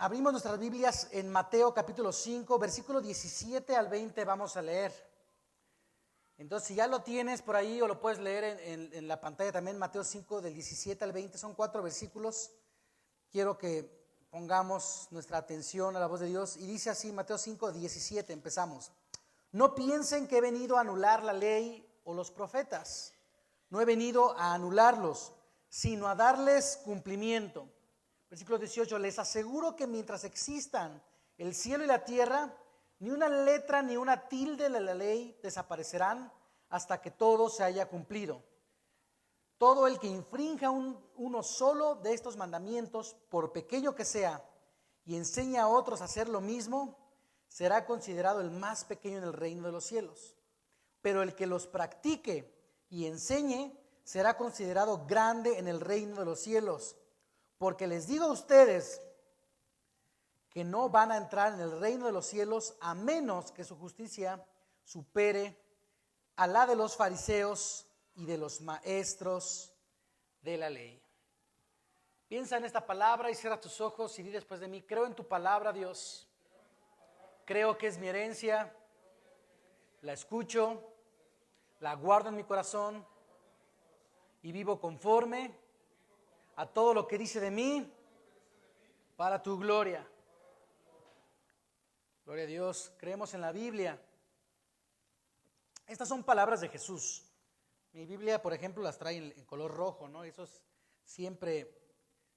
Abrimos nuestras Biblias en Mateo capítulo 5, versículo 17 al 20 vamos a leer. Entonces, si ya lo tienes por ahí o lo puedes leer en la pantalla también, Mateo 5 del 17 al 20, son 4 versículos. Quiero que pongamos nuestra atención a la voz de Dios y dice así, Mateo 5, 17, empezamos. No piensen que he venido a anular la ley o los profetas. No he venido a anularlos, sino a darles cumplimiento. Versículo 18, les aseguro que mientras existan el cielo y la tierra, ni una letra ni una tilde de la ley desaparecerán hasta que todo se haya cumplido. Todo el que infrinja uno solo de estos mandamientos, por pequeño que sea, y enseña a otros a hacer lo mismo, será considerado el más pequeño en el reino de los cielos. Pero el que los practique y enseñe, será considerado grande en el reino de los cielos. Porque les digo a ustedes que no van a entrar en el reino de los cielos a menos que su justicia supere a la de los fariseos y de los maestros de la ley. Piensa en esta palabra y cierra tus ojos y di después de mí, creo en tu palabra, Dios. Creo que es mi herencia, la escucho, la guardo en mi corazón y vivo conforme a todo lo que dice de mí para tu gloria. Gloria a Dios, creemos en la Biblia. Estas son palabras de Jesús. Mi Biblia, por ejemplo, las trae en color rojo, ¿no? Eso es siempre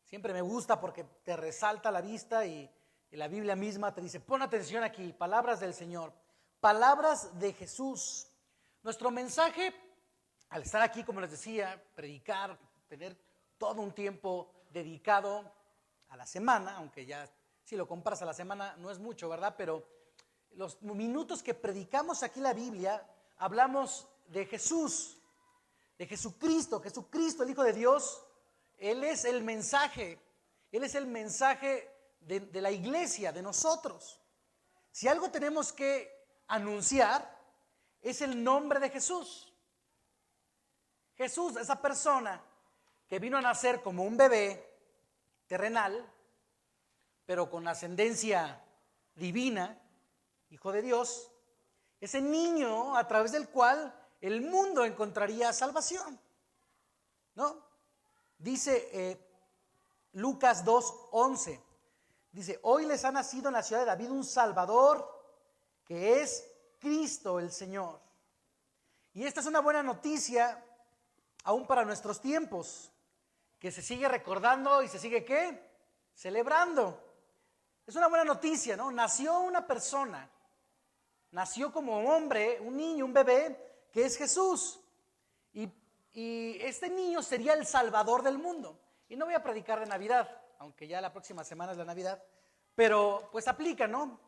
me gusta porque te resalta la vista y la Biblia misma te dice, pon atención aquí, palabras del Señor, palabras de Jesús. Nuestro mensaje, al estar aquí, como les decía, predicar, tener todo un tiempo dedicado a la semana, aunque ya si lo comparas a la semana no es mucho, ¿verdad? Pero los minutos que predicamos aquí la Biblia, hablamos de Jesús, de Jesucristo, el Hijo de Dios. Él es el mensaje, de la iglesia, de nosotros. Si algo tenemos que anunciar, es el nombre de Jesús. Jesús, esa persona que vino a nacer como un bebé terrenal, pero con ascendencia divina, Hijo de Dios, ese niño a través del cual el mundo encontraría salvación, ¿no? Dice Lucas 2:11, dice, hoy les ha nacido en la ciudad de David un Salvador, que es Cristo el Señor. Y esta es una buena noticia aún para nuestros tiempos, que se sigue recordando y se sigue ¿qué? Celebrando. Es una buena noticia, ¿no? Nació una persona, nació como hombre, un niño, un bebé, que es Jesús. Y este niño sería el Salvador del mundo. Y no voy a predicar de Navidad, aunque ya la próxima semana es la Navidad, pero pues aplica, ¿no?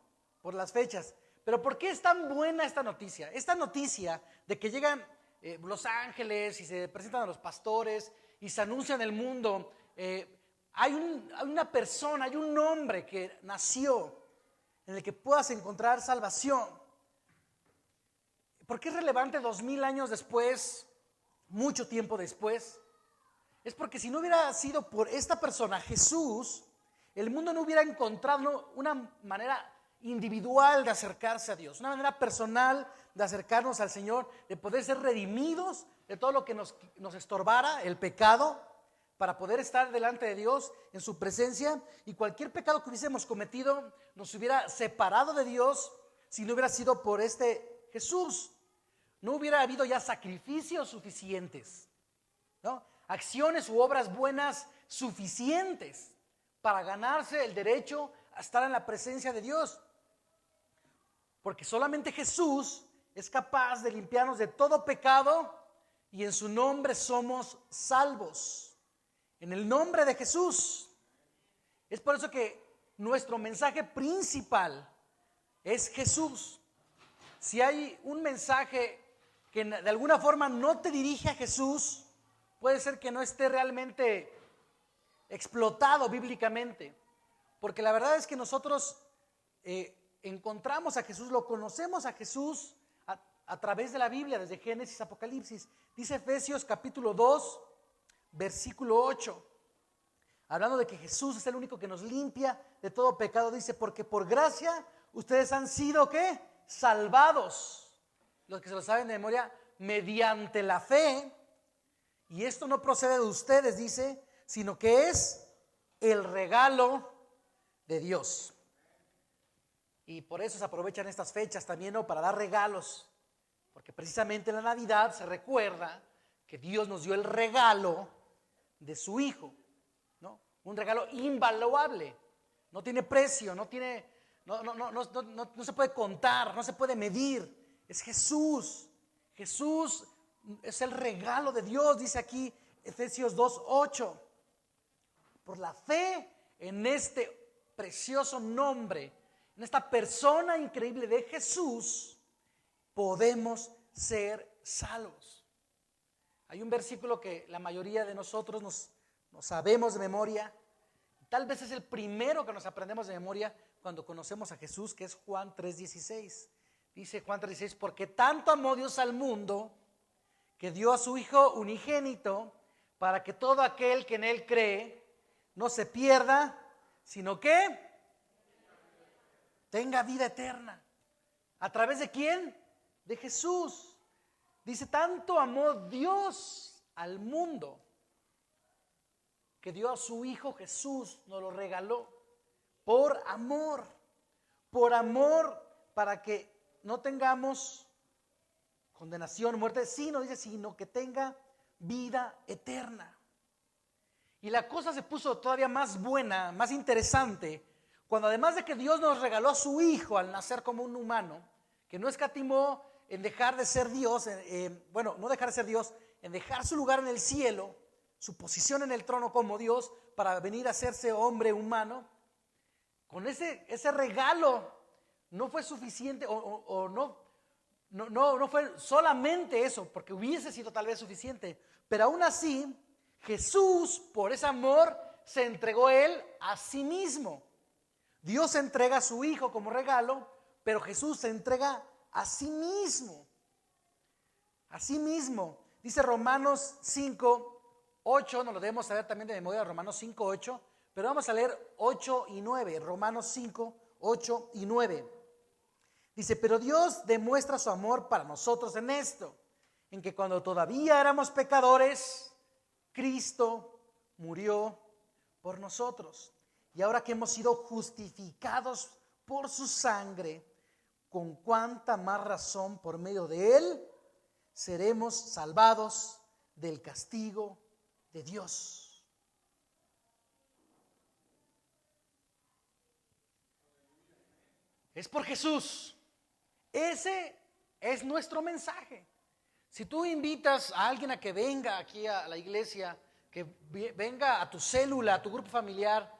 Por las fechas. Pero ¿por qué es tan buena esta noticia? Esta noticia de que llegan los ángeles y se presentan a los pastores y se anuncia en el mundo, hay una persona, hay un hombre que nació en el que puedas encontrar salvación. ¿Por qué es relevante 2000 años después, mucho tiempo después? Es porque si no hubiera sido por esta persona, Jesús, el mundo no hubiera encontrado una manera individual de acercarse a Dios, una manera personal de acercarnos al Señor, de poder ser redimidos de todo lo que nos estorbara, el pecado, para poder estar delante de Dios en su presencia, y cualquier pecado que hubiésemos cometido nos hubiera separado de Dios si no hubiera sido por este Jesús. No hubiera habido ya sacrificios suficientes, ¿no? Acciones u obras buenas suficientes para ganarse el derecho a estar en la presencia de Dios. Porque solamente Jesús es capaz de limpiarnos de todo pecado y en su nombre somos salvos. En el nombre de Jesús. Es por eso que nuestro mensaje principal es Jesús. Si hay un mensaje que de alguna forma no te dirige a Jesús, puede ser que no esté realmente explotado bíblicamente. Porque la verdad es que nosotros encontramos a Jesús, lo conocemos a Jesús a través de la Biblia, desde Génesis, Apocalipsis. Dice Efesios capítulo 2, versículo 8. hablando de que Jesús es el único que nos limpia de todo pecado, dice, porque por gracia ustedes han sido, ¿qué? Salvados. Los que se lo saben de memoria, mediante la fe. Y esto no procede de ustedes, dice, sino que es el regalo de Dios. Y por eso se aprovechan estas fechas también, ¿no? Para dar regalos. Porque precisamente en la Navidad se recuerda que Dios nos dio el regalo de su Hijo, ¿no? Un regalo invaluable. No tiene precio, no se puede contar, no se puede medir. Es Jesús. Jesús es el regalo de Dios, dice aquí Efesios 2:8. Por la fe en este precioso nombre, en esta persona increíble de Jesús, podemos ser salvos. Hay un versículo que la mayoría de nosotros nos sabemos de memoria. Tal vez es el primero que nos aprendemos de memoria cuando conocemos a Jesús, que es Juan 3:16. Dice Juan 3:16, porque tanto amó Dios al mundo que dio a su Hijo unigénito para que todo aquel que en Él cree no se pierda, sino que tenga vida eterna. ¿A través de quién? De Jesús. Dice, tanto amó Dios al mundo que dio a su Hijo Jesús, nos lo regaló por amor para que no tengamos condenación, muerte, sino que tenga vida eterna. Y la cosa se puso todavía más buena, más interesante, cuando además de que Dios nos regaló a su Hijo al nacer como un humano, que no escatimó en dejar de ser Dios, no dejar de ser Dios, en dejar su lugar en el cielo, su posición en el trono como Dios, para venir a hacerse hombre humano. Con ese regalo no fue suficiente, no fue solamente eso, porque hubiese sido tal vez suficiente, pero aún así Jesús, por ese amor, se entregó Él a sí mismo. Dios entrega a su Hijo como regalo, pero Jesús se entrega a sí mismo. A sí mismo. Dice Romanos 5:8, nos lo debemos saber también de memoria, Romanos 5:8, pero vamos a leer 8 y 9, Romanos 5:8 y 9. Dice, pero Dios demuestra su amor para nosotros en esto, en que cuando todavía éramos pecadores, Cristo murió por nosotros. Y ahora que hemos sido justificados por su sangre, con cuánta más razón por medio de Él seremos salvados del castigo de Dios. Es por Jesús. Ese es nuestro mensaje. Si tú invitas a alguien a que venga aquí a la iglesia, que venga a tu célula, a tu grupo familiar,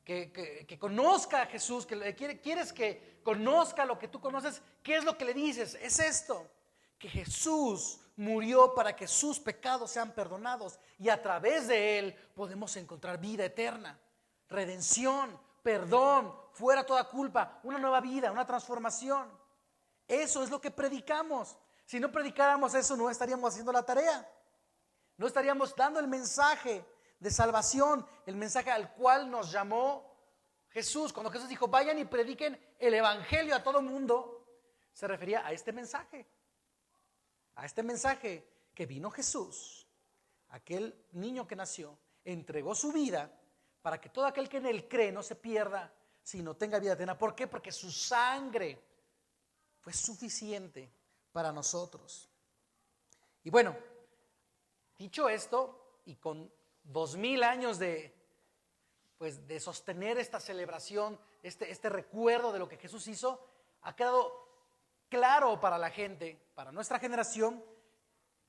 que conozca a Jesús, quieres que conozca lo que tú conoces, ¿qué es lo que le dices? Es esto, que Jesús murió para que sus pecados sean perdonados y a través de Él podemos encontrar vida eterna, redención, perdón, fuera toda culpa, una nueva vida, una transformación. Eso es lo que predicamos. Si no predicáramos eso, no estaríamos haciendo la tarea. No estaríamos dando el mensaje de salvación, el mensaje al cual nos llamó Jesús. Cuando Jesús dijo, vayan y prediquen el evangelio a todo mundo, se refería a este mensaje. A este mensaje que vino Jesús, aquel niño que nació, entregó su vida para que todo aquel que en Él cree no se pierda, sino tenga vida eterna. ¿Por qué? Porque su sangre fue suficiente para nosotros. Y bueno, dicho esto, y con 2000 años de sostener esta celebración, este recuerdo de lo que Jesús hizo, ha quedado claro para la gente, para nuestra generación,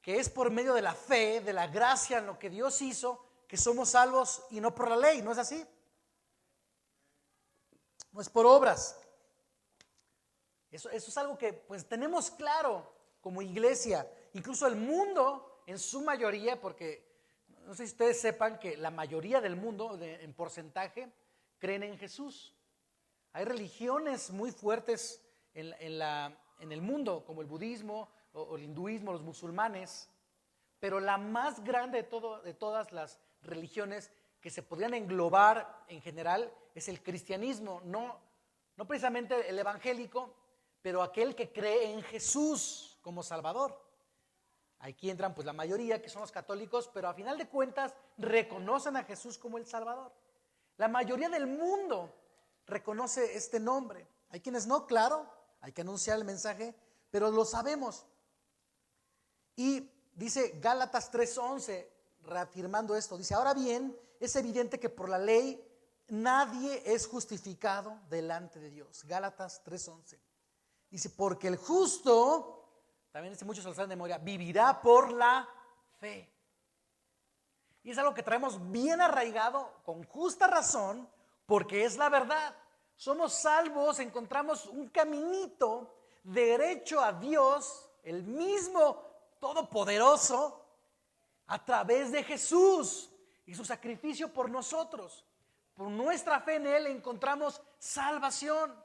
que es por medio de la fe, de la gracia en lo que Dios hizo, que somos salvos y no por la ley. ¿No es así? No es por obras. Eso es algo que pues tenemos claro como iglesia. Incluso el mundo en su mayoría, porque no sé si ustedes sepan que la mayoría del mundo en porcentaje creen en Jesús. Hay religiones muy fuertes en el mundo, como el budismo o el hinduismo, los musulmanes, pero la más grande de todas las religiones que se podrían englobar en general es el cristianismo, no precisamente el evangélico, pero aquel que cree en Jesús como Salvador. Aquí entran pues la mayoría, que son los católicos, pero a final de cuentas reconocen a Jesús como el Salvador. La mayoría del mundo reconoce este nombre. Hay quienes no, claro, hay que anunciar el mensaje, pero lo sabemos. Y dice Gálatas 3:11, reafirmando esto, dice: ahora bien, es evidente que por la ley nadie es justificado delante de Dios. Gálatas 3:11. Dice: porque el justo, también dice, muchos se lo saben de memoria, vivirá por la fe. Y es algo que traemos bien arraigado, con justa razón, porque es la verdad. Somos salvos, encontramos un caminito derecho a Dios, el mismo todopoderoso, a través de Jesús y su sacrificio por nosotros. Por nuestra fe en Él encontramos salvación,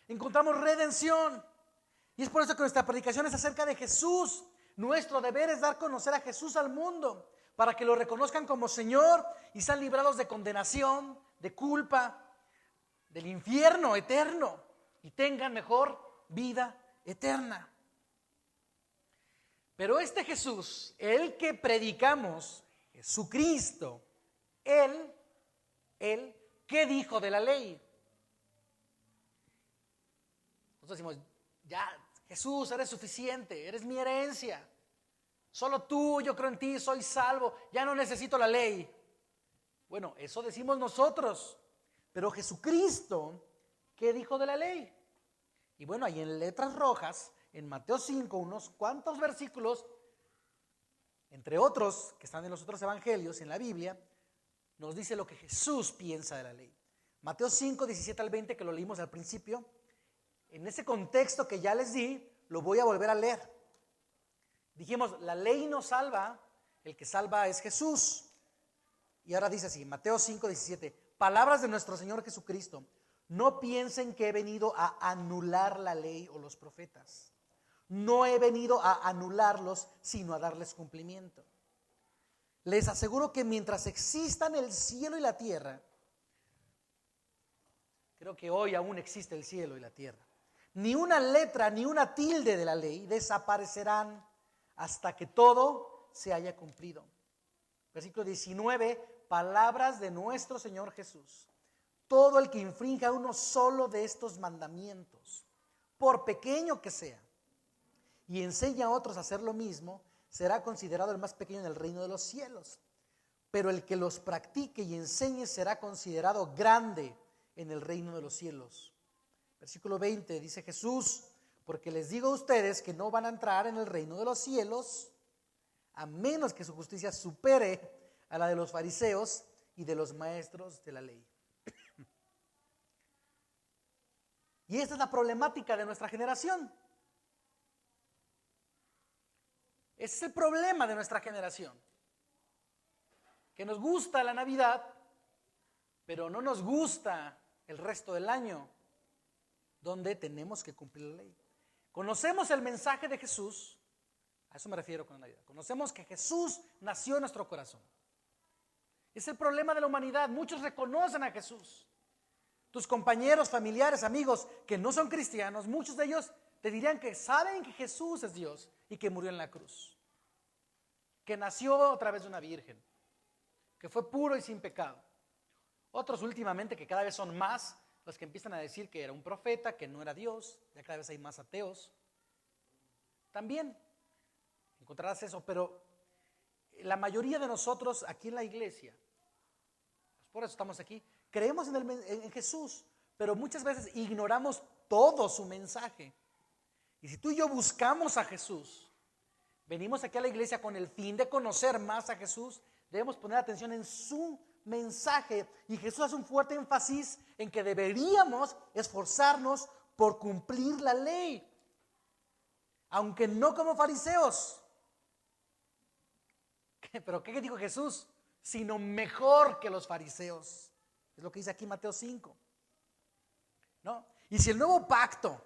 encontramos redención. Y es por eso que nuestra predicación es acerca de Jesús. Nuestro deber es dar a conocer a Jesús al mundo, para que lo reconozcan como Señor y sean librados de condenación, de culpa, del infierno eterno, y tengan mejor vida eterna. Pero este Jesús, el que predicamos, Jesucristo, Él, ¿qué dijo de la ley? Nosotros decimos: ya, Jesús, eres suficiente, eres mi herencia. Solo tú, yo creo en ti, soy salvo, ya no necesito la ley. Bueno, eso decimos nosotros, pero Jesucristo, ¿qué dijo de la ley? Y bueno, ahí en letras rojas, en Mateo 5, unos cuantos versículos, entre otros que están en los otros evangelios, en la Biblia, nos dice lo que Jesús piensa de la ley. Mateo 5, 17 al 20, que lo leímos al principio, en ese contexto que ya les di, lo voy a volver a leer. Dijimos, la ley no salva, el que salva es Jesús. Y ahora dice así, Mateo 5, 17, palabras de nuestro Señor Jesucristo: no piensen que he venido a anular la ley o los profetas. No he venido a anularlos, sino a darles cumplimiento. Les aseguro que mientras existan el cielo y la tierra, creo que hoy aún existe el cielo y la tierra, ni una letra ni una tilde de la ley desaparecerán hasta que todo se haya cumplido. Versículo 19, palabras de nuestro Señor Jesús: todo el que infrinja uno solo de estos mandamientos, por pequeño que sea, y enseña a otros a hacer lo mismo, será considerado el más pequeño en el reino de los cielos. Pero el que los practique y enseñe será considerado grande en el reino de los cielos. Versículo 20, dice Jesús: porque les digo a ustedes que no van a entrar en el reino de los cielos a menos que su justicia supere a la de los fariseos y de los maestros de la ley. Y esta es la problemática de nuestra generación. Ese es el problema de nuestra generación, que nos gusta la Navidad, pero no nos gusta el resto del año, donde tenemos que cumplir la ley. Conocemos el mensaje de Jesús, a eso me refiero con la Navidad. Conocemos que Jesús nació en nuestro corazón. Es el problema de la humanidad. Muchos reconocen a Jesús. Tus compañeros, familiares, amigos que no son cristianos, muchos de ellos te dirían que saben que Jesús es Dios y que murió en la cruz, que nació a través de una virgen, que fue puro y sin pecado. Otros últimamente, que cada vez son más, los que empiezan a decir que era un profeta, que no era Dios, ya cada vez hay más ateos. También encontrarás eso, pero la mayoría de nosotros aquí en la iglesia, pues por eso estamos aquí, creemos en Jesús, pero muchas veces ignoramos todo su mensaje. Y si tú y yo buscamos a Jesús, venimos aquí a la iglesia con el fin de conocer más a Jesús, debemos poner atención en su mensaje. Y Jesús hace un fuerte énfasis en que deberíamos esforzarnos por cumplir la ley, aunque no como fariseos. ¿Pero qué dijo Jesús? Sino mejor que los fariseos. Es lo que dice aquí Mateo 5, ¿no? Y si el nuevo pacto,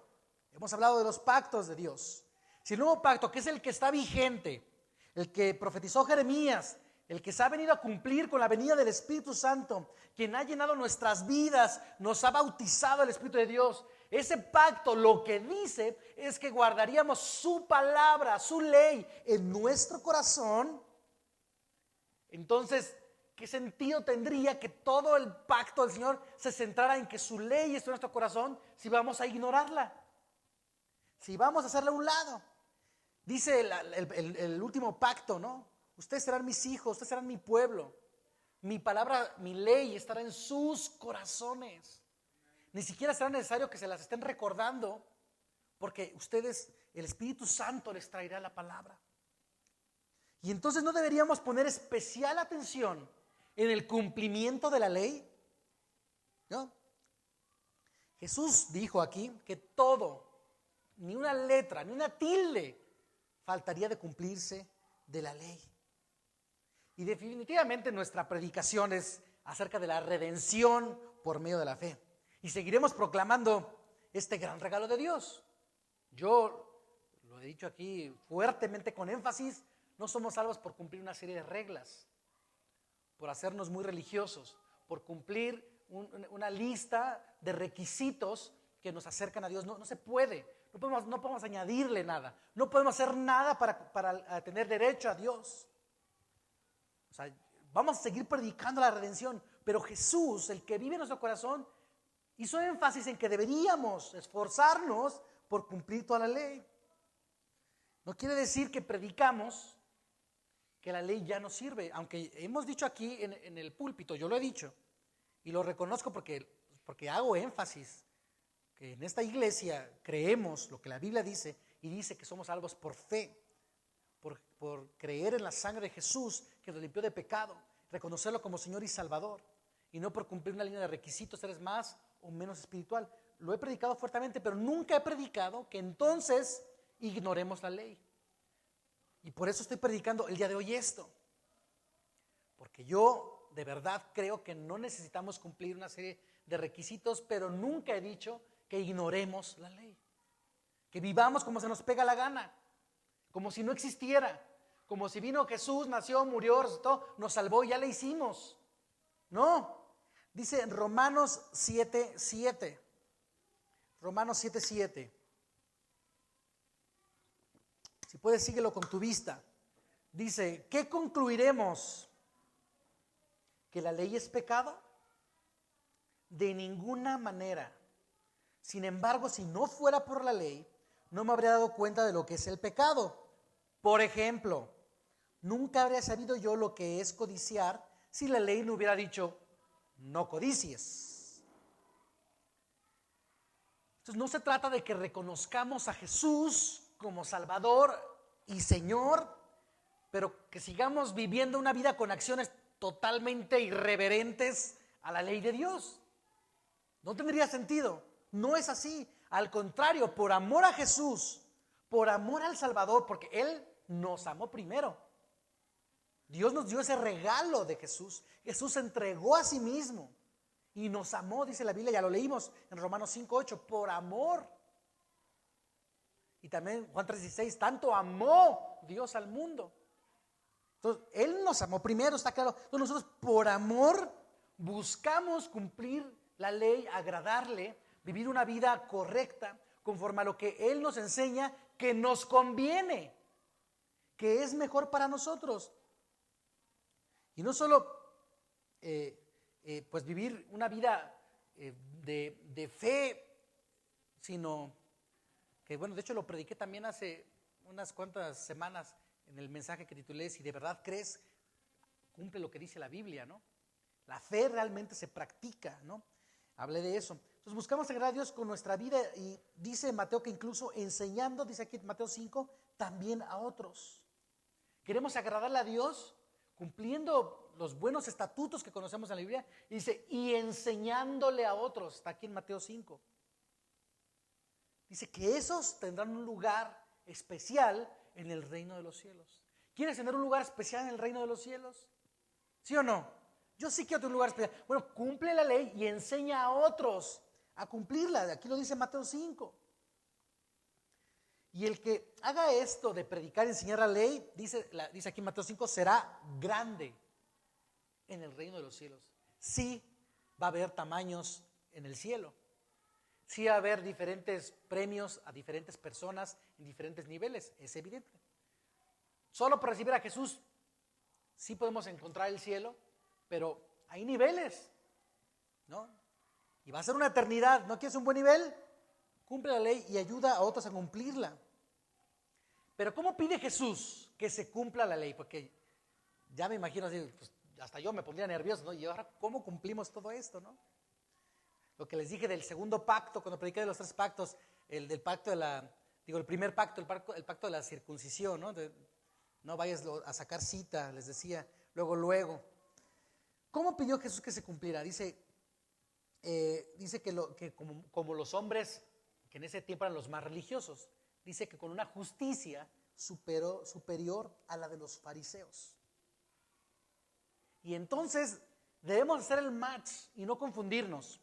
hemos hablado de los pactos de Dios, si el nuevo pacto, que es el que está vigente, el que profetizó Jeremías, el que se ha venido a cumplir con la venida del Espíritu Santo, quien ha llenado nuestras vidas, nos ha bautizado el Espíritu de Dios. Ese pacto lo que dice es que guardaríamos su palabra, su ley en nuestro corazón. Entonces, ¿qué sentido tendría que todo el pacto del Señor se centrara en que su ley esté en nuestro corazón si vamos a ignorarla? Si vamos a hacerla a un lado. Dice el último pacto, ¿no? Ustedes serán mis hijos, ustedes serán mi pueblo. Mi palabra, mi ley estará en sus corazones. Ni siquiera será necesario que se las estén recordando, porque ustedes, el Espíritu Santo les traerá la palabra. Y entonces no deberíamos poner especial atención en el cumplimiento de la ley, ¿no? Jesús dijo aquí que todo, ni una letra, ni una tilde, faltaría de cumplirse de la ley. Y definitivamente nuestra predicación es acerca de la redención por medio de la fe. Y seguiremos proclamando este gran regalo de Dios. Yo lo he dicho aquí fuertemente con énfasis, no somos salvos por cumplir una serie de reglas, por hacernos muy religiosos, por cumplir una lista de requisitos que nos acercan a Dios. No se puede, no podemos añadirle nada, no podemos hacer nada para tener derecho a Dios. O sea, vamos a seguir predicando la redención, pero Jesús, el que vive en nuestro corazón, hizo énfasis en que deberíamos esforzarnos por cumplir toda la ley. No quiere decir que predicamos que la ley ya no sirve, aunque hemos dicho aquí en el púlpito, yo lo he dicho, y lo reconozco porque hago énfasis, que en esta iglesia creemos lo que la Biblia dice, y dice que somos salvos por fe, por creer en la sangre de Jesús que nos limpió de pecado, reconocerlo como Señor y Salvador, y no por cumplir una línea de requisitos, eres más o menos espiritual. Lo he predicado fuertemente, pero nunca he predicado que entonces ignoremos la ley. Y por eso estoy predicando el día de hoy esto, porque yo de verdad creo que no necesitamos cumplir una serie de requisitos, pero nunca he dicho que ignoremos la ley, que vivamos como se nos pega la gana, como si no existiera, como si vino Jesús, nació, murió, resucitó, nos salvó y ya le hicimos. No, dice en Romanos 7:7. Romanos 7:7. Si puedes, síguelo con tu vista. Dice, ¿qué concluiremos? ¿Que la ley es pecado? De ninguna manera. Sin embargo, si no fuera por la ley, no me habría dado cuenta de lo que es el pecado. Por ejemplo, nunca habría sabido yo lo que es codiciar si la ley no hubiera dicho, no codicies. Entonces no se trata de que reconozcamos a Jesús como Salvador y Señor, pero que sigamos viviendo una vida con acciones totalmente irreverentes a la ley de Dios. No tendría sentido, no es así. Al contrario, por amor a Jesús, por amor al Salvador, porque Él nos amó primero. Dios nos dio ese regalo de Jesús. Jesús se entregó a sí mismo y nos amó, dice la Biblia, ya lo leímos en Romanos 5:8, por amor. Y también Juan 3:16, tanto amó Dios al mundo. Entonces, Él nos amó primero, está claro. Entonces nosotros por amor buscamos cumplir la ley, agradarle, vivir una vida correcta, conforme a lo que Él nos enseña que nos conviene, que es mejor para nosotros. Y no solo pues vivir una vida de fe, sino que, bueno, de hecho lo prediqué también hace unas cuantas semanas en el mensaje que titulé Si de verdad crees, cumple lo que dice la Biblia, ¿no? La fe realmente se practica, ¿no? Hablé de eso. Entonces buscamos agradar a Dios con nuestra vida, y dice Mateo que incluso enseñando, dice aquí en Mateo 5, también a otros. Queremos agradarle a Dios cumpliendo los buenos estatutos que conocemos en la Biblia, y dice, y enseñándole a otros, está aquí en Mateo 5. Dice que esos tendrán un lugar especial en el reino de los cielos. ¿Quieres tener un lugar especial en el reino de los cielos? ¿Sí o no? Yo sí quiero tener un lugar especial. Bueno, cumple la ley y enseña a otros a cumplirla. Aquí lo dice Mateo 5. Y el que haga esto de predicar y enseñar la ley, dice aquí en Mateo 5, será grande en el reino de los cielos. Sí va a haber tamaños en el cielo. Sí va a haber diferentes premios a diferentes personas en diferentes niveles, es evidente. Solo por recibir a Jesús sí podemos encontrar el cielo, pero hay niveles, ¿no? Y va a ser una eternidad. ¿No quieres un buen nivel? Cumple la ley y ayuda a otros a cumplirla. Pero ¿cómo pide Jesús que se cumpla la ley? Porque ya me imagino así, pues, hasta yo me pondría nervioso, ¿no? Y ahora, ¿cómo cumplimos todo esto, no? Lo que les dije del segundo pacto, cuando prediqué de los 3 pactos, el del pacto el primer pacto, el pacto de la circuncisión, ¿no? No vayas a sacar cita, les decía, luego. ¿Cómo pidió Jesús que se cumpliera? Dice que como los hombres, que en ese tiempo eran los más religiosos, dice que con una justicia superior a la de los fariseos. Y entonces debemos hacer el match y no confundirnos.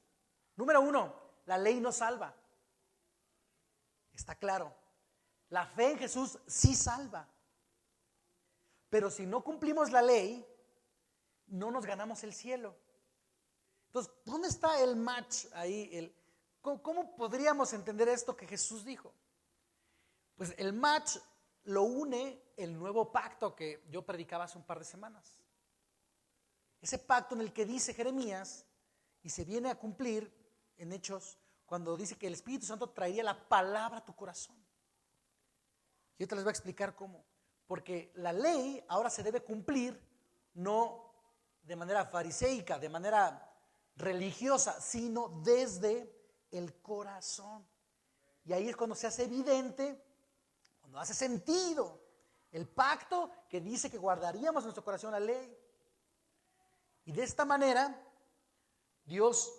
Número 1, la ley no salva. Está claro. La fe en Jesús sí salva. Pero si no cumplimos la ley, no nos ganamos el cielo. Entonces, ¿dónde está el match ahí? ¿Cómo podríamos entender esto que Jesús dijo? Pues el match lo une el nuevo pacto que yo predicaba hace un par de semanas. Ese pacto en el que dice Jeremías, y se viene a cumplir en Hechos, cuando dice que el Espíritu Santo traería la palabra a tu corazón. Y ahorita les voy a explicar cómo. Porque la ley ahora se debe cumplir no de manera fariseica, de manera religiosa, sino desde el corazón. Y ahí es cuando se hace evidente, cuando hace sentido el pacto que dice que guardaríamos en nuestro corazón la ley. Y de esta manera Dios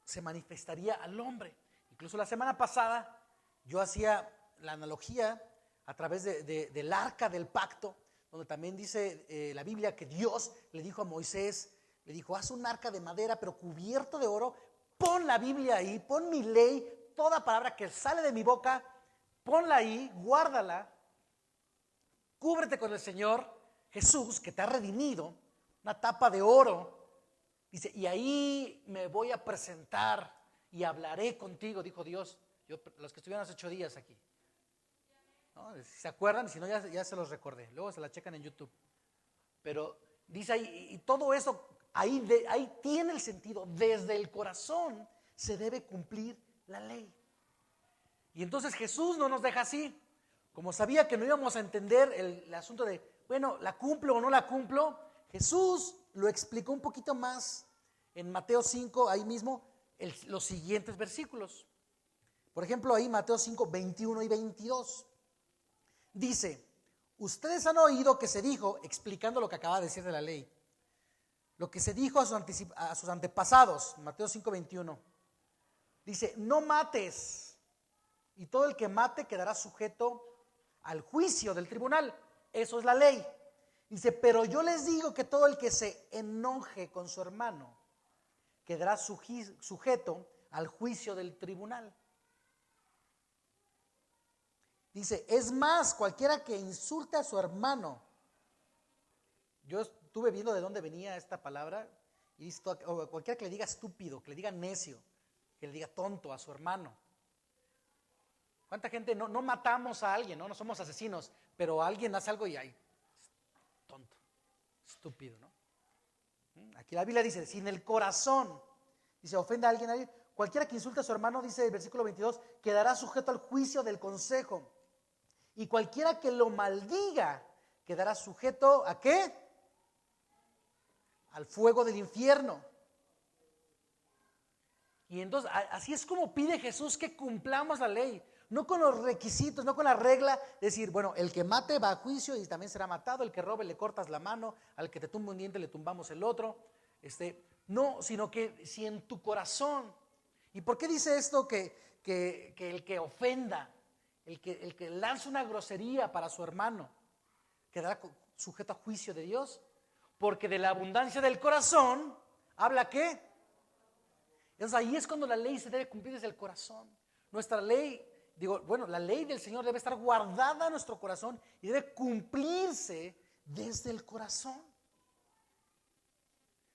se manifestaría al hombre. Incluso la semana pasada yo hacía la analogía a través del arca del pacto, donde también dice la Biblia que Dios le dijo a Moisés, le dijo, haz un arca de madera pero cubierto de oro, pon la Biblia ahí, pon mi ley, toda palabra que sale de mi boca, ponla ahí, guárdala, cúbrete con el Señor Jesús que te ha redimido, una tapa de oro. Dice, y ahí me voy a presentar y hablaré contigo, dijo Dios. Los que estuvieron hace 8 días aquí, ¿no? ¿Se acuerdan? Si no, ya se los recordé. Luego se la checan en YouTube. Pero dice ahí, y todo eso, ahí tiene el sentido. Desde el corazón se debe cumplir la ley. Y entonces Jesús no nos deja así. Como sabía que no íbamos a entender el asunto de, bueno, ¿la cumplo o no la cumplo? Jesús lo explicó un poquito más en Mateo 5, ahí mismo, los siguientes versículos. Por ejemplo, ahí Mateo 5, 21 y 22. Dice, ustedes han oído que se dijo, explicando lo que acaba de decir de la ley, lo que se dijo a sus antepasados, Mateo 5, 21. Dice, no mates, y todo el que mate quedará sujeto al juicio del tribunal. Eso es la ley. Dice, pero yo les digo que todo el que se enoje con su hermano quedará sujeto al juicio del tribunal. Dice, es más, cualquiera que insulte a su hermano. Yo estuve viendo de dónde venía esta palabra y dice, cualquiera que le diga estúpido, que le diga necio, que le diga tonto a su hermano. ¿Cuánta gente no matamos a alguien, no somos asesinos, pero alguien hace algo y ay, tonto, estúpido, ¿no? Aquí la Biblia dice, si en el corazón, dice, ofende a alguien, cualquiera que insulte a su hermano, dice el versículo 22, quedará sujeto al juicio del consejo. Y cualquiera que lo maldiga, quedará sujeto ¿a qué? Al fuego del infierno. Y entonces, así es como pide Jesús que cumplamos la ley. No con los requisitos, no con la regla, de decir, bueno, el que mate va a juicio y también será matado, el que robe le cortas la mano, al que te tumba un diente le tumbamos el otro. No, sino que si en tu corazón. ¿Y por qué dice esto que el que ofenda, el que lanza una grosería para su hermano, quedará sujeto a juicio de Dios? Porque de la abundancia del corazón, ¿habla qué? Entonces ahí es cuando la ley se debe cumplir desde el corazón. Nuestra ley la ley del Señor debe estar guardada en nuestro corazón y debe cumplirse desde el corazón.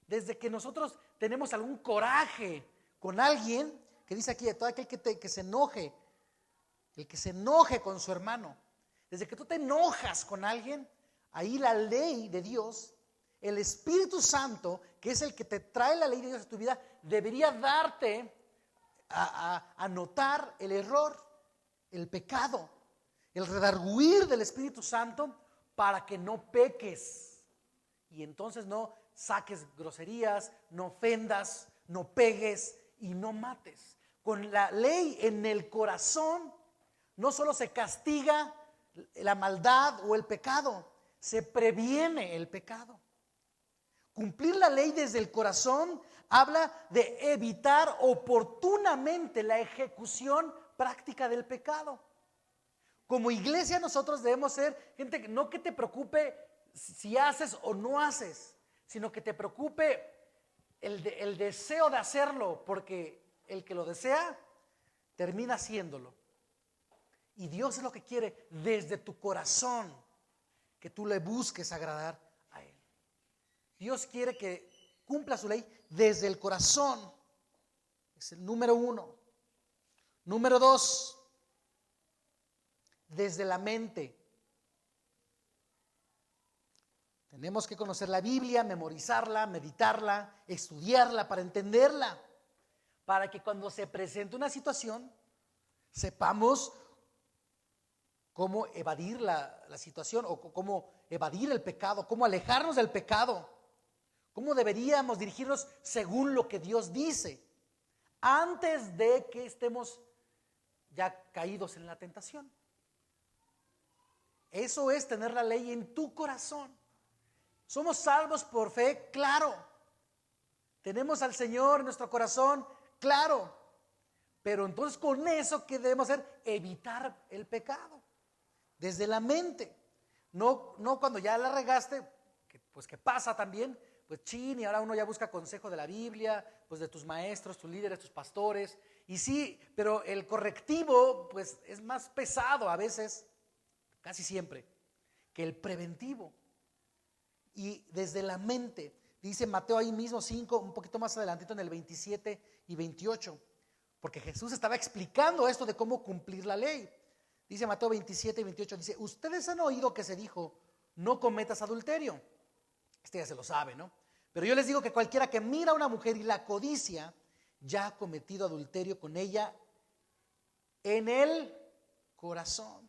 Desde que nosotros tenemos algún coraje con alguien, que dice aquí, de todo aquel que se enoje, el que se enoje con su hermano, desde que tú te enojas con alguien, ahí la ley de Dios, el Espíritu Santo, que es el que te trae la ley de Dios a tu vida, debería darte a notar el error, el pecado, el redarguir del Espíritu Santo para que no peques. Y entonces no saques groserías, no ofendas, no pegues y no mates. Con la ley en el corazón no solo se castiga la maldad o el pecado, se previene el pecado. Cumplir la ley desde el corazón habla de evitar oportunamente la ejecución práctica del pecado. Como iglesia nosotros debemos ser gente que no que te preocupe si haces o no haces, sino que te preocupe el deseo de hacerlo, porque el que lo desea termina haciéndolo. Y Dios es lo que quiere desde tu corazón, que tú le busques agradar a Él. Dios quiere que cumpla su ley desde el corazón. Es el número 1. Número 2, desde la mente. Tenemos que conocer la Biblia, memorizarla, meditarla, estudiarla para entenderla, para que cuando se presente una situación sepamos cómo evadir la situación o cómo evadir el pecado, cómo alejarnos del pecado, cómo deberíamos dirigirnos según lo que Dios dice antes de que estemos ya caídos en la tentación. Eso es tener la ley en tu corazón. Somos salvos por fe, claro. Tenemos al Señor en nuestro corazón, claro. Pero entonces con eso, ¿qué debemos hacer? Evitar el pecado. Desde la mente. No cuando ya la regaste, que pasa también, pues chin, y ahora uno ya busca consejo de la Biblia, pues de tus maestros, tus líderes, tus pastores. Y sí, pero el correctivo pues es más pesado a veces, casi siempre, que el preventivo. Y desde la mente, dice Mateo ahí mismo 5, un poquito más adelantito en el 27 y 28, porque Jesús estaba explicando esto de cómo cumplir la ley. Dice Mateo 27 y 28, dice, ustedes han oído que se dijo, no cometas adulterio. Este ya se lo sabe, ¿no? Pero yo les digo que cualquiera que mira a una mujer y la codicia, ya ha cometido adulterio con ella en el corazón.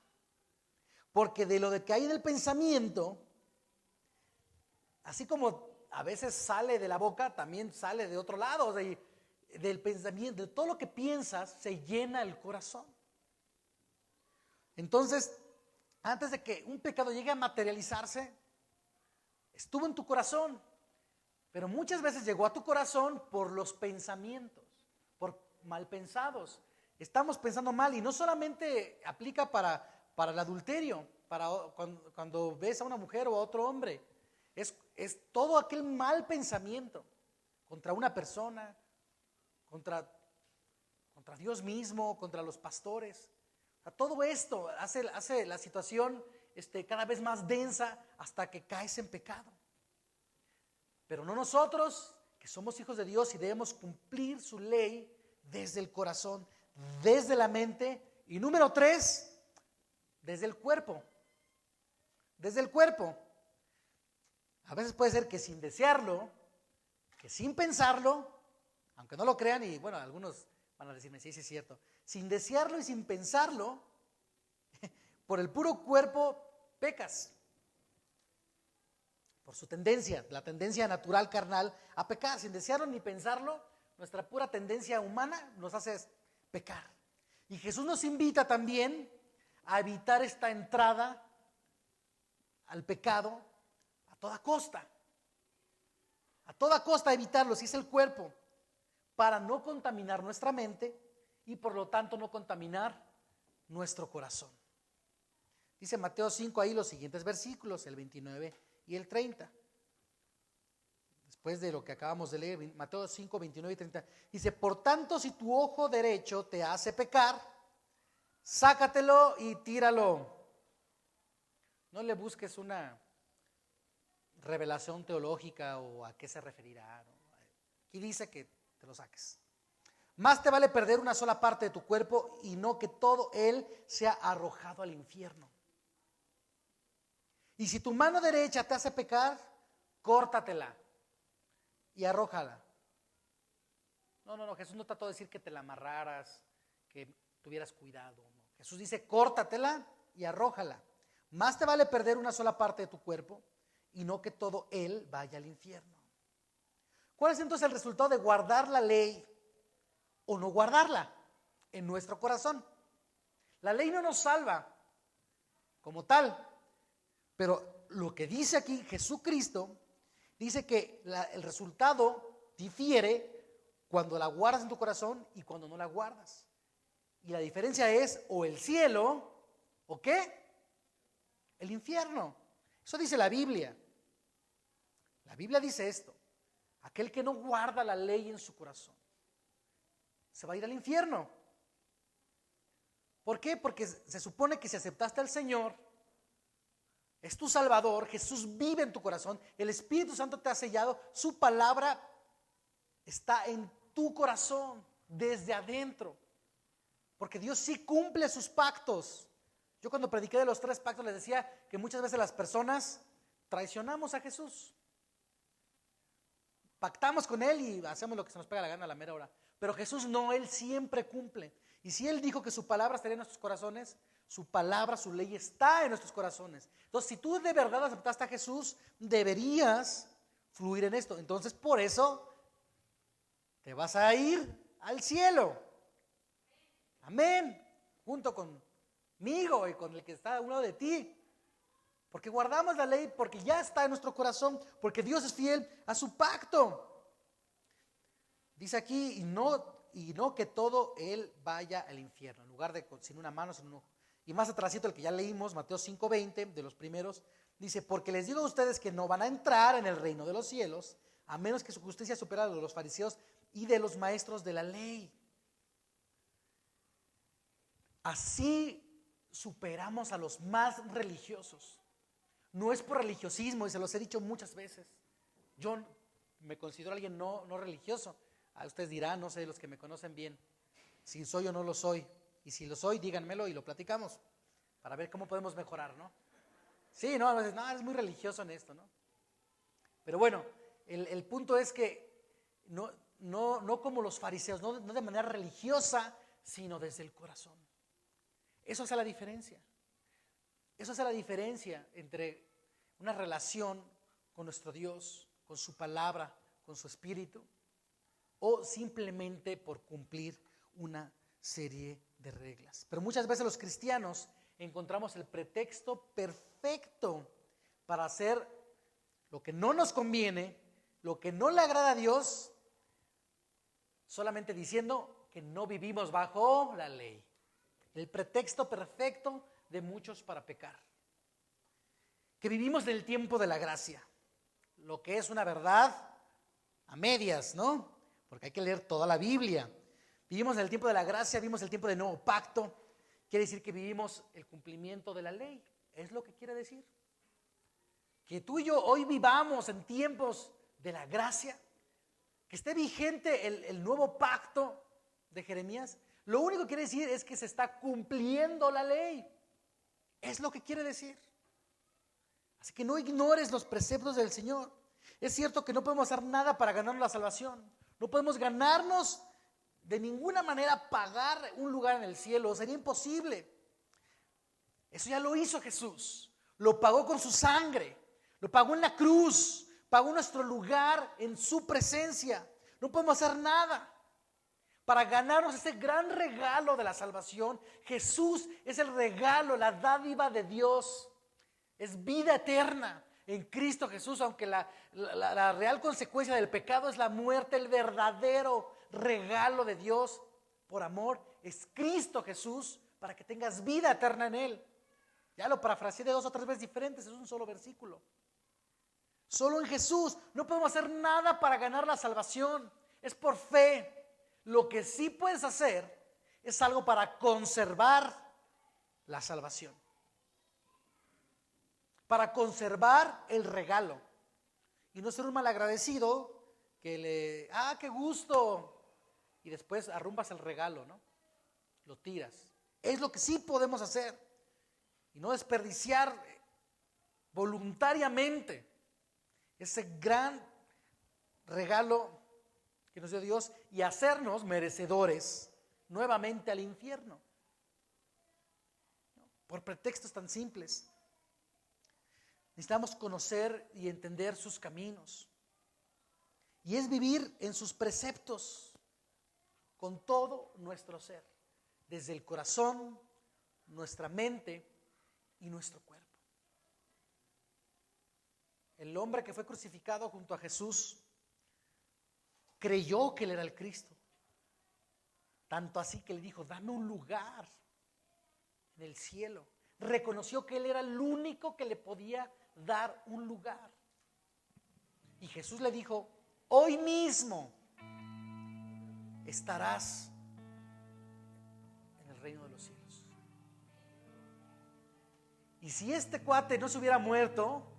Porque de lo de que hay en el pensamiento, así como a veces sale de la boca, también sale de otro lado. O sea, del pensamiento, de todo lo que piensas, se llena el corazón. Entonces, antes de que un pecado llegue a materializarse, estuvo en tu corazón, pero muchas veces llegó a tu corazón por los pensamientos, por mal pensados. Estamos pensando mal y no solamente aplica para el adulterio, para cuando ves a una mujer o a otro hombre. Es todo aquel mal pensamiento contra una persona, contra Dios mismo, contra los pastores. Todo esto hace la situación cada vez más densa hasta que caes en pecado. Pero no nosotros, que somos hijos de Dios y debemos cumplir su ley desde el corazón, desde la mente. Y número 3, desde el cuerpo. Desde el cuerpo. A veces puede ser que sin desearlo, que sin pensarlo, aunque no lo crean, y bueno, algunos van a decirme, sí, es cierto, sin desearlo y sin pensarlo, por el puro cuerpo pecas. Por su tendencia, la tendencia natural carnal a pecar, sin desearlo ni pensarlo, nuestra pura tendencia humana nos hace pecar. Y Jesús nos invita también a evitar esta entrada al pecado a toda costa. A toda costa evitarlo, si es el cuerpo, para no contaminar nuestra mente y por lo tanto no contaminar nuestro corazón. Dice Mateo 5 ahí los siguientes versículos, el 29 y el 30. Después de lo que acabamos de leer, Mateo 5, 29 y 30. Dice, por tanto, si tu ojo derecho te hace pecar, sácatelo y tíralo. No le busques una revelación teológica o a qué se referirá, ¿no? Aquí dice que te lo saques. Más te vale perder una sola parte de tu cuerpo y no que todo él sea arrojado al infierno. Y si tu mano derecha te hace pecar, córtatela y arrójala. No, Jesús no trató de decir que te la amarraras, que tuvieras cuidado. No. Jesús dice, córtatela y arrójala. Más te vale perder una sola parte de tu cuerpo y no que todo él vaya al infierno. ¿Cuál es entonces el resultado de guardar la ley o no guardarla en nuestro corazón? La ley no nos salva como tal, pero lo que dice aquí Jesucristo, dice que el resultado difiere cuando la guardas en tu corazón y cuando no la guardas. Y la diferencia es o el cielo o ¿qué? El infierno. Eso dice la Biblia. La Biblia dice esto: aquel que no guarda la ley en su corazón se va a ir al infierno. ¿Por qué? Porque se supone que si aceptaste al Señor, es tu Salvador, Jesús vive en tu corazón, el Espíritu Santo te ha sellado, su palabra está en tu corazón desde adentro, porque Dios sí cumple sus pactos. Yo cuando prediqué de los 3 pactos les decía que muchas veces las personas traicionamos a Jesús. Pactamos con Él y hacemos lo que se nos pega la gana a la mera hora. Pero Jesús no, Él siempre cumple. Y si Él dijo que su palabra estaría en nuestros corazones, su palabra, su ley está en nuestros corazones. Entonces, si tú de verdad aceptaste a Jesús, deberías fluir en esto. Entonces, por eso te vas a ir al cielo. Amén. Junto conmigo y con el que está a un lado de ti. Porque guardamos la ley, porque ya está en nuestro corazón, porque Dios es fiel a su pacto. Dice aquí, y no que todo él vaya al infierno, en lugar de sin una mano, sin un ojo. Y más atrásito, el que ya leímos, Mateo 5:20, de los primeros, dice, porque les digo a ustedes que no van a entrar en el reino de los cielos, a menos que su justicia supere a la de los fariseos y de los maestros de la ley. Así superamos a los más religiosos. No es por religiosismo, y se los he dicho muchas veces. Yo me considero alguien no religioso. Ustedes dirán, no sé, los que me conocen bien, si soy o no lo soy. Y si lo soy, díganmelo y lo platicamos para ver cómo podemos mejorar, ¿no? Sí, no, a veces, no, eres muy religioso en esto, ¿no? Pero bueno, el punto es que no como los fariseos, no de manera religiosa, sino desde el corazón. Eso hace la diferencia. Eso hace la diferencia entre una relación con nuestro Dios, con su palabra, con su espíritu, o simplemente por cumplir una serie de reglas. Pero muchas veces los cristianos encontramos el pretexto perfecto para hacer lo que no nos conviene, lo que no le agrada a Dios, solamente diciendo que no vivimos bajo la ley. El pretexto perfecto de muchos para pecar. Que vivimos en el tiempo de la gracia, lo que es una verdad a medias, ¿no? Porque hay que leer toda la Biblia. Vivimos en el tiempo de la gracia, vivimos el tiempo del nuevo pacto. Quiere decir que vivimos el cumplimiento de la ley. Es lo que quiere decir. Que tú y yo hoy vivamos en tiempos de la gracia, que esté vigente el nuevo pacto de Jeremías. Lo único que quiere decir es que se está cumpliendo la ley. Es lo que quiere decir. Así que no ignores los preceptos del Señor. Es cierto que no podemos hacer nada para ganarnos la salvación. No podemos ganarnos de ninguna manera pagar un lugar en el cielo. Sería imposible. Eso ya lo hizo Jesús. Lo pagó con su sangre. Lo pagó en la cruz. Pagó nuestro lugar en su presencia. No podemos hacer nada para ganarnos ese gran regalo de la salvación. Jesús es el regalo, la dádiva de Dios. Es vida eterna en Cristo Jesús, aunque la real consecuencia del pecado es la muerte. El verdadero regalo de Dios por amor es Cristo Jesús, para que tengas vida eterna en Él. Ya lo parafraseé de 2 o 3 veces diferentes, es un solo versículo. Solo en Jesús. No podemos hacer nada para ganar la salvación, es por fe. Lo que sí puedes hacer es algo para conservar la salvación, para conservar el regalo y no ser un malagradecido que qué gusto, y después arrumbas el regalo, ¿no? Lo tiras. Es lo que sí podemos hacer y no desperdiciar voluntariamente ese gran regalo que nos dio Dios y hacernos merecedores nuevamente al infierno, por pretextos tan simples. Necesitamos conocer y entender sus caminos, y es vivir en sus preceptos con todo nuestro ser, desde el corazón, nuestra mente y nuestro cuerpo. El hombre que fue crucificado junto a Jesús creyó que él era el Cristo, tanto así que le dijo: dame un lugar en el cielo. Reconoció que él era el único que le podía dar un lugar. Y Jesús le dijo: hoy mismo estarás en el reino de los cielos. Y si este cuate no se hubiera muerto,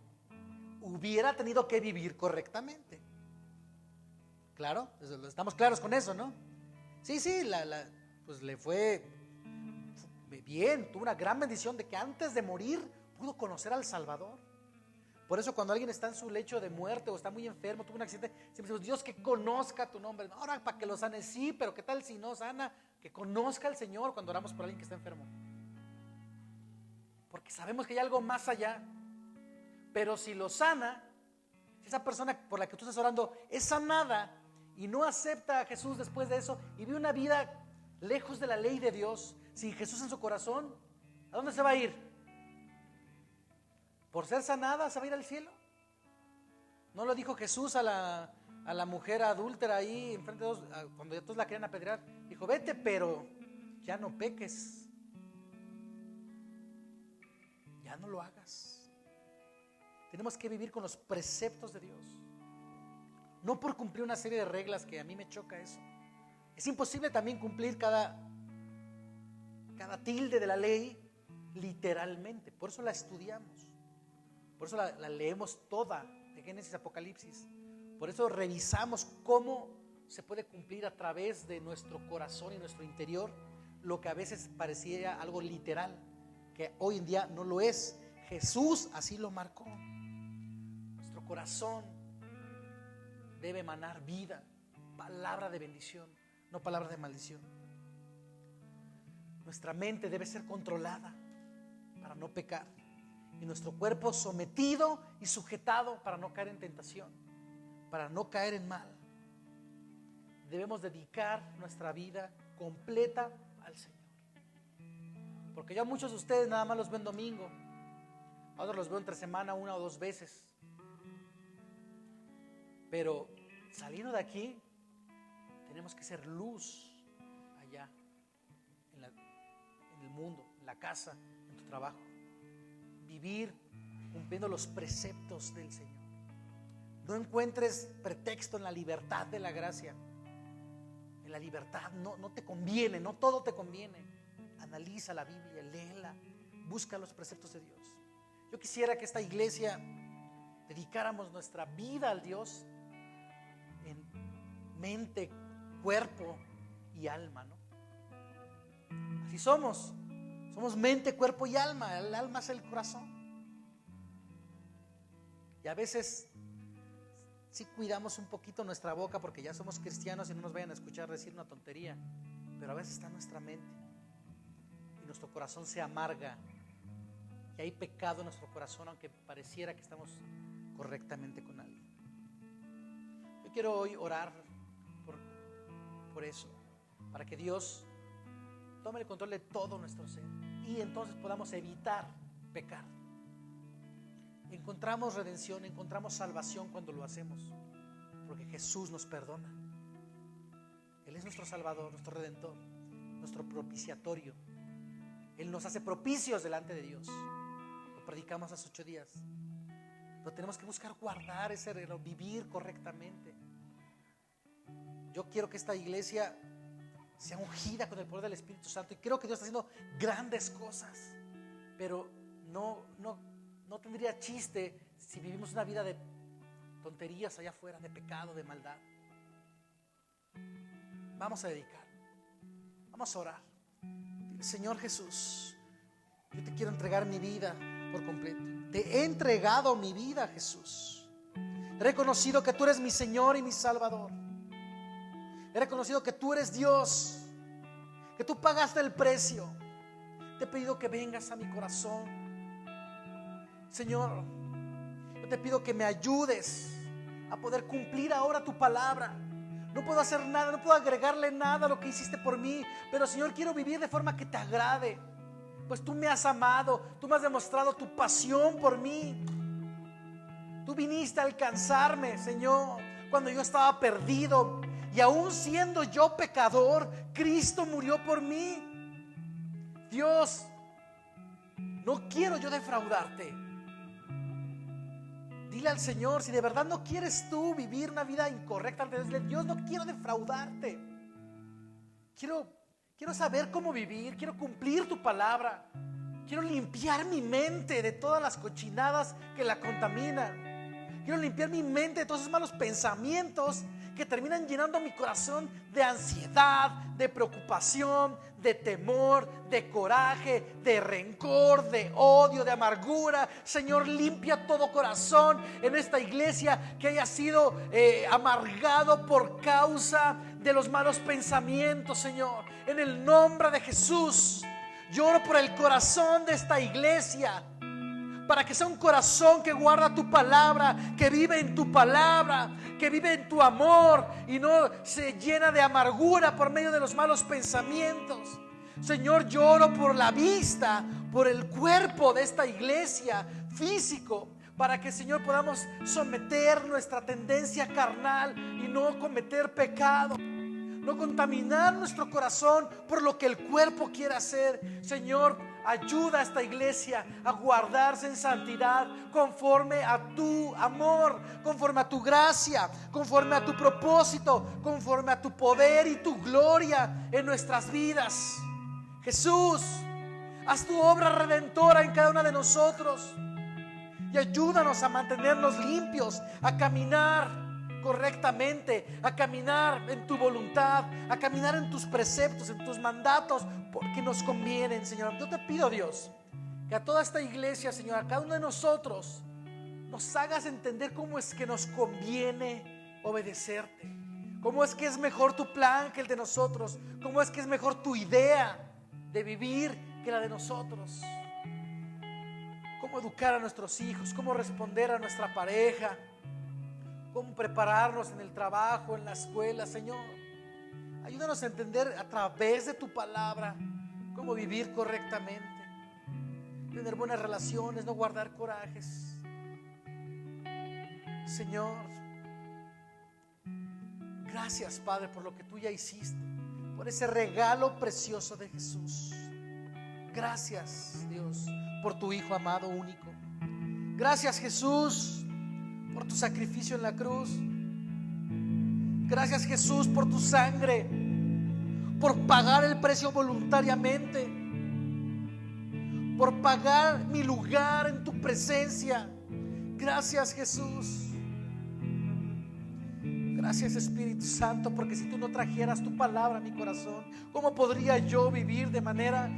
hubiera tenido que vivir correctamente. Claro, estamos claros con eso, ¿no? Sí, pues le fue bien, tuvo una gran bendición de que antes de morir pudo conocer al Salvador. Por eso cuando alguien está en su lecho de muerte o está muy enfermo, tuvo un accidente, siempre decimos: Dios, que conozca tu nombre. Ahora, para que lo sane, sí, pero ¿qué tal si no sana? Que conozca al Señor cuando oramos por alguien que está enfermo, porque sabemos que hay algo más allá. Pero si lo sana, si esa persona por la que tú estás orando es sanada y no acepta a Jesús después de eso y vive una vida lejos de la ley de Dios, sin Jesús en su corazón, ¿a dónde se va a ir? ¿Por ser sanada se va a ir al cielo? ¿No lo dijo Jesús a la mujer adúltera ahí enfrente de todos, cuando ya todos la querían apedrear? Dijo: vete, pero ya no peques, ya no lo hagas. Tenemos que vivir con los preceptos de Dios, no por cumplir una serie de reglas, que a mí me choca eso. Es imposible también cumplir cada tilde de la ley literalmente. Por eso la estudiamos, por eso la leemos toda, de Génesis a Apocalipsis. Por eso revisamos cómo se puede cumplir a través de nuestro corazón y nuestro interior lo que a veces parecía algo literal, que hoy en día no lo es. Jesús así lo marcó. Nuestro corazón debe emanar vida, palabra de bendición, no palabra de maldición. Nuestra mente debe ser controlada para no pecar, y nuestro cuerpo sometido y sujetado para no caer en tentación, para no caer en mal. Debemos dedicar nuestra vida completa al Señor, porque ya muchos de ustedes nada más los ven domingo, otros los veo entre semana 1 o 2 veces. Pero saliendo de aquí, tenemos que ser luz allá en el mundo, en la casa, en tu trabajo. Vivir cumpliendo los preceptos del Señor. No encuentres pretexto en la libertad de la gracia. En la libertad no te conviene, no todo te conviene. Analiza la Biblia, léela, busca los preceptos de Dios. Yo quisiera que esta iglesia dedicáramos nuestra vida al Dios en mente, cuerpo y alma, ¿no? Así somos mente, cuerpo y alma. El alma es el corazón. Y a veces sí cuidamos un poquito nuestra boca, porque ya somos cristianos y no nos vayan a escuchar decir una tontería. Pero a veces está nuestra mente y nuestro corazón se amarga, y hay pecado en nuestro corazón, aunque pareciera que estamos correctamente con algo. Yo quiero hoy orar por eso, para que Dios tome el control de todo nuestro ser y entonces podamos evitar pecar. Encontramos redención, encontramos salvación cuando lo hacemos, porque Jesús nos perdona. Él es nuestro Salvador, nuestro Redentor, nuestro propiciatorio. Él nos hace propicios delante de Dios. Lo predicamos hace 8 días. Pero tenemos que buscar guardar ese reloj, vivir correctamente. Yo quiero que esta iglesia sea ungida con el poder del Espíritu Santo. Y creo que Dios está haciendo grandes cosas, pero no tendría chiste si vivimos una vida de tonterías allá afuera, de pecado, de maldad. Vamos a dedicar, vamos a orar. Señor Jesús, yo te quiero entregar mi vida por completo. Te he entregado mi vida, Jesús. He reconocido que tú eres mi Señor y mi Salvador. He reconocido que tú eres Dios, que tú pagaste el precio. Te he pedido que vengas a mi corazón. Señor, yo te pido que me ayudes a poder cumplir ahora tu palabra. No puedo hacer nada, no puedo agregarle nada a lo que hiciste por mí, pero Señor, quiero vivir de forma que te agrade, pues tú me has amado, tú me has demostrado tu pasión por mí. Tú viniste a alcanzarme, Señor, cuando yo estaba perdido, y aún siendo yo pecador, Cristo murió por mí. Dios, no quiero yo defraudarte. Dile al Señor, si de verdad no quieres tú vivir una vida incorrecta ante Dios, no quiero defraudarte. Quiero saber cómo vivir, quiero cumplir tu palabra. Quiero limpiar mi mente de todas las cochinadas que la contaminan. Quiero limpiar mi mente de todos esos malos pensamientos que terminan llenando mi corazón de ansiedad, de preocupación, de temor, de coraje, de rencor, de odio, de amargura. Señor, limpia todo corazón en esta iglesia que haya sido amargado por causa de los malos pensamientos, Señor. En el nombre de Jesús, yo oro por el corazón de esta iglesia, para que sea un corazón que guarda tu palabra, que vive en tu palabra, que vive en tu amor y no se llena de amargura por medio de los malos pensamientos. Señor, yo oro por la vista, por el cuerpo de esta iglesia físico, para que, Señor, podamos someter nuestra tendencia carnal y no cometer pecado, no contaminar nuestro corazón por lo que el cuerpo quiere hacer. Señor, ayuda a esta iglesia a guardarse en santidad conforme a tu amor, conforme a tu gracia, conforme a tu propósito, conforme a tu poder y tu gloria en nuestras vidas. Jesús, haz tu obra redentora en cada una de nosotros y ayúdanos a mantenernos limpios, a caminar correctamente, a caminar en tu voluntad, a caminar en tus preceptos, en tus mandatos, porque nos convienen, Señor. Yo te pido, Dios, que a toda esta iglesia, Señor, a cada uno de nosotros, nos hagas entender cómo es que nos conviene obedecerte, cómo es que es mejor tu plan que el de nosotros, cómo es que es mejor tu idea de vivir que la de nosotros, cómo educar a nuestros hijos, cómo responder a nuestra pareja, cómo prepararnos en el trabajo, en la escuela. Señor, ayúdanos a entender a través de tu palabra cómo vivir correctamente, tener buenas relaciones, no guardar corajes. Señor, gracias, Padre, por lo que tú ya hiciste, por ese regalo precioso de Jesús. Gracias, Dios, por tu Hijo amado único. Gracias, Jesús, por tu sacrificio en la cruz. Gracias, Jesús, por tu sangre, por pagar el precio voluntariamente, por pagar mi lugar en tu presencia. Gracias, Jesús. Gracias, Espíritu Santo, porque si tú no trajeras tu palabra a mi corazón, ¿cómo podría yo vivir de manera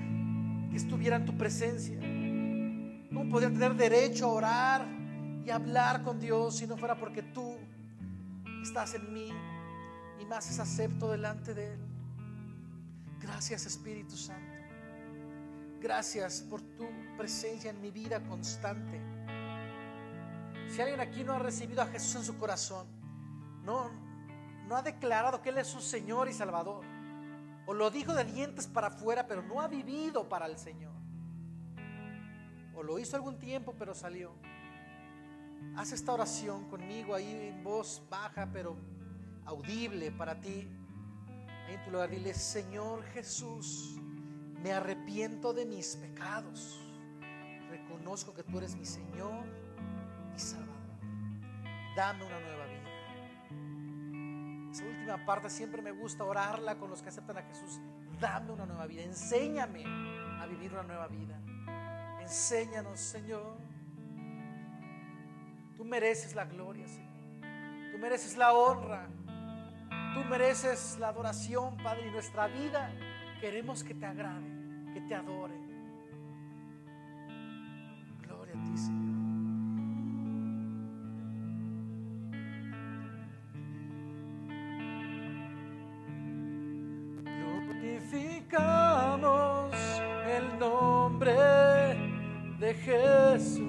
que estuviera en tu presencia? ¿Cómo podría tener derecho a orar y hablar con Dios si no fuera porque tú estás en mí y me haces acepto delante de Él? Gracias, Espíritu Santo. Gracias por tu presencia en mi vida constante. Si alguien aquí no ha recibido a Jesús en su corazón, no ha declarado que Él es su Señor y Salvador, o lo dijo de dientes para afuera, pero no ha vivido para el Señor, o lo hizo algún tiempo pero salió, haz esta oración conmigo ahí en voz baja pero audible para ti. Ahí en tu lugar dile: Señor Jesús, me arrepiento de mis pecados, reconozco que tú eres mi Señor y Salvador, dame una nueva vida. Esa última última parte siempre me gusta orarla con los que aceptan a Jesús. Dame una nueva vida, enséñame a vivir una nueva vida. Enséñanos, Señor. Tú mereces la gloria, Señor. Tú mereces la honra. Tú mereces la adoración, Padre. Y nuestra vida queremos que te agrade, que te adore. Gloria a ti, Señor. Glorificamos el nombre de Jesús.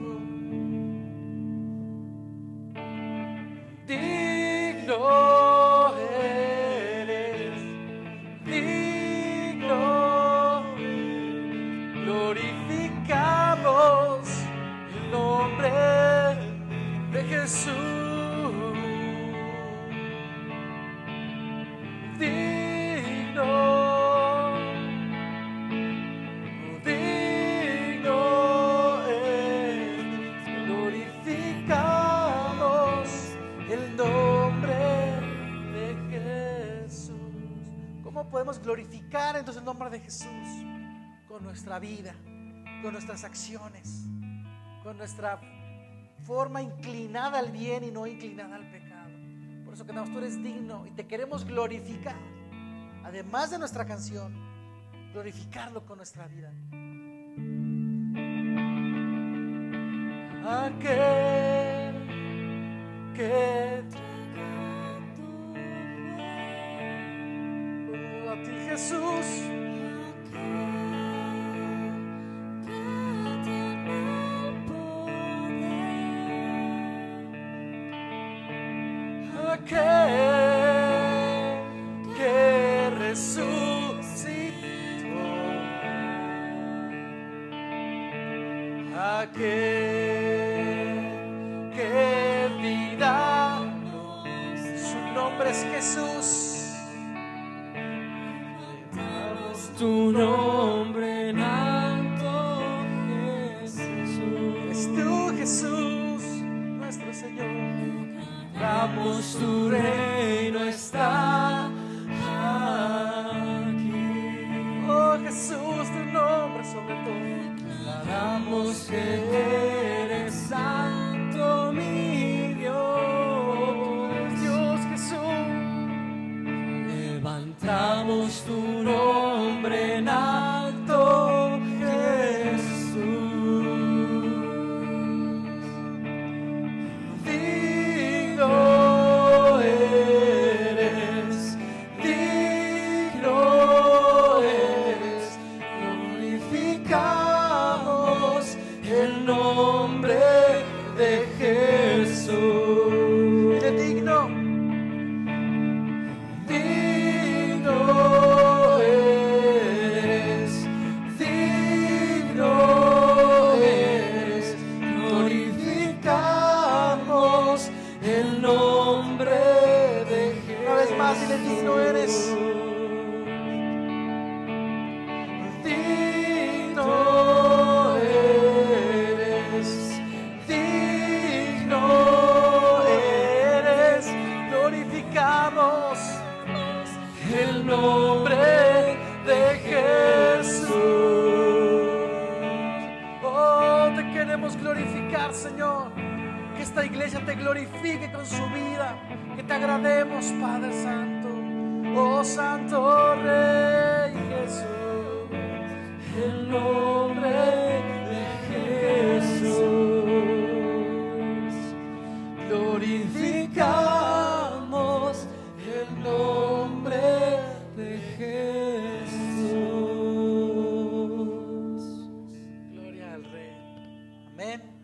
Digno eres, digno. Glorificamos el nombre de Jesús. Podemos glorificar entonces el nombre de Jesús con nuestra vida, con nuestras acciones, con nuestra forma inclinada al bien y no inclinada al pecado. Por eso cantamos: tú eres digno, y te queremos glorificar, además de nuestra canción, glorificarlo con nuestra vida. Aquel que a ti, Jesús, aquel que resucitó, aquel que vida, su nombre es Jesús. Tu nombre en alto, Jesús. Es tú, Jesús, nuestro Señor. Damos tu reino está aquí. Oh Jesús, tu nombre sobre todo. Damos que eres santo, mi Dios. Dios Jesús. Levantamos tu nombre en alto, Jesús. Digno eres, glorificamos El nombre de Jesús. Dile: digno. El nombre de Jesús. Una vez más, dile: digno eres. Digno eres, digno eres. Glorificamos El nombre de Jesús. Oh, te queremos glorificar, Señor. Que esta iglesia te glorifique con su vida, que te agrademos, Padre Santo. Oh Santo Rey Jesús. el nombre de Jesús. Glorificamos el nombre de Jesús. Gloria al Rey. Amén.